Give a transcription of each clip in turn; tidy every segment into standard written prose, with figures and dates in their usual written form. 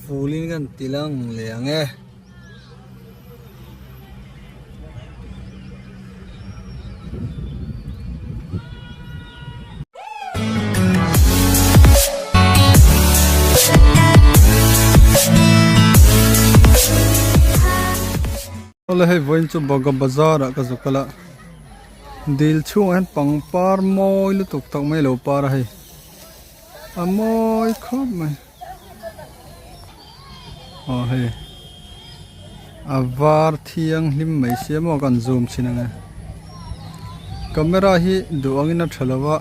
fulin kan tilang liang Oleh hai voin chu baga bazar ka zukala dil chu an pangpar moi lu tuk tak mai lo par hai amoi khop mai hai avar thiang lim mai se mo kan zoom chinanga camera hi duangina thalawa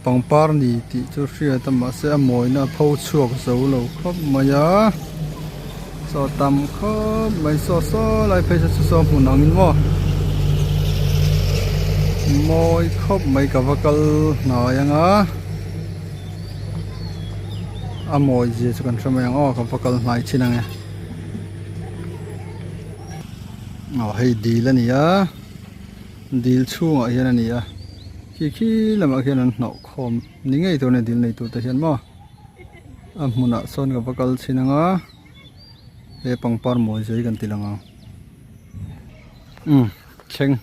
pangpar ni ti chu hria tama se amoi na pho chuak zo lo khop maya so tam khop mai so lai phei so munang in mo moi khop mai ka vakal na yanga amoi je chu kan thama yang ka vakal mai chinanga hei dil ania dil chunga hian ania khi lama hian an hnau khom ni ngei to ne dil nei tu ta hian mo amuna son ka vakal chinanga he pangpar moi jai kan tilanga kheng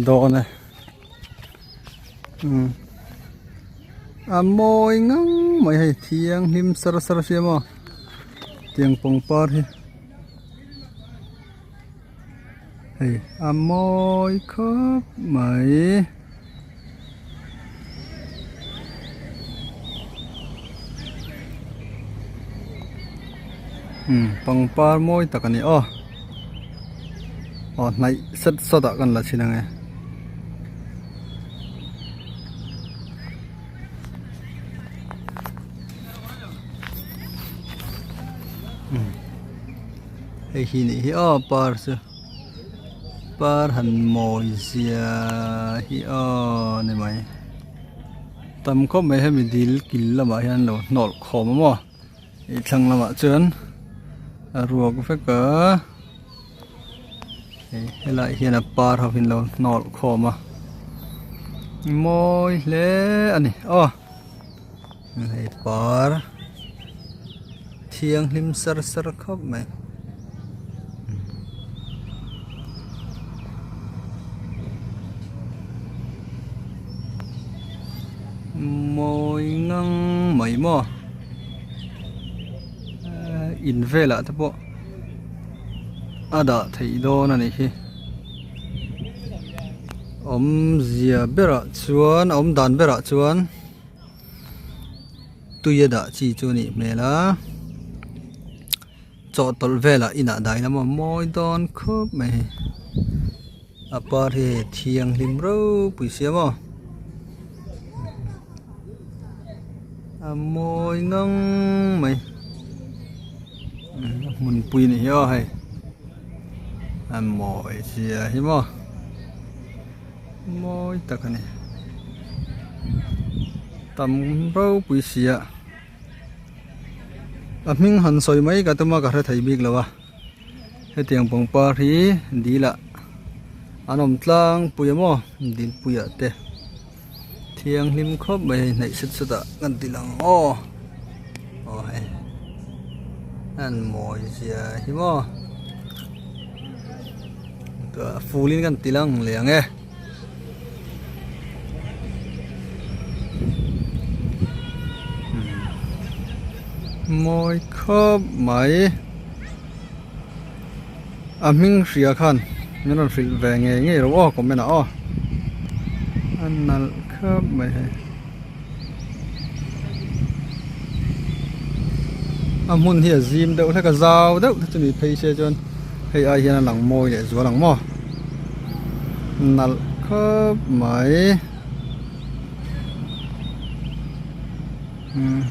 do ne amoi ngang mai hai thiang him sar siama tiang pangpar hi hey amoi khop mai pangpar moi takani nai set soda kan la chinanga hei hi ni hi par su par han moi zia hi ne mai tam ko mai he mi dil kil lama hian lo nol khom mo i thlang lama chuan ruak feka helai hian a par havin lo nol khoma moi le ani hei par thiang hlim sar khop mai moi ngang mai mo in vela ta po ada thei do na ni hi zia bera chuan dan bera chuan tuya da chi chu ni mela cho tol vela ina dai na moi don khop mai apar he thiang lim ro pui sia mo moi ngang mai mun pui ni ho hai moi sia hi mo moi takani tam ro pui sia aming han soi mai ka tuma ka thai bik lawa he tiang pangpar hi dila anom tlang pui mo dil puya te thiang lim khop mai nei sita ngan tilang hai an moi sia hi mo to fulin kan tilang liang moi khop mai aming ria khan menon fil ve nge ro ko mena an nal khop mai amun hi zim deuh thaka zaw deuh chumi phei se chon hei ai hian lang moi le zo lang mo nal khop mai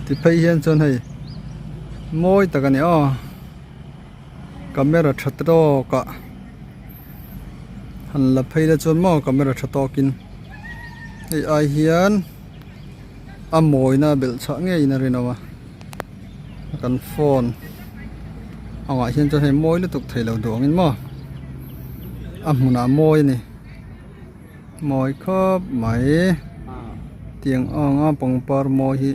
ti phei hian chon hei moi takani camera thatro ka han la phei la chon mo camera thatokin hei ai hian amoi na bel cha nge ina rinawa kan phone anga hian cho hei moi lu tuk thei lo dong in mo amuna moi ni moi khop mai tiang anga pangpar moi hi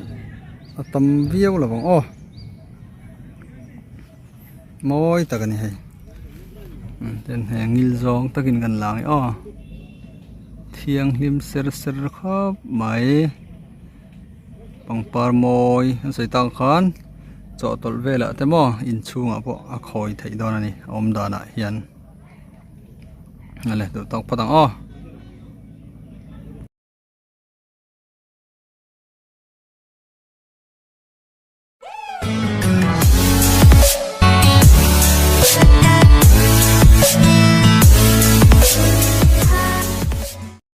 atam viau lawang môi ta cái này hay tên hàng ngil zong ta kinh gần làng ấy thiêng lim ser ser khắp máy bằng par môi xây tăng khán cho tol về lại thế mà in chung à bộ khôi thấy đó này om đó này hiền này tụi tao bắt tăng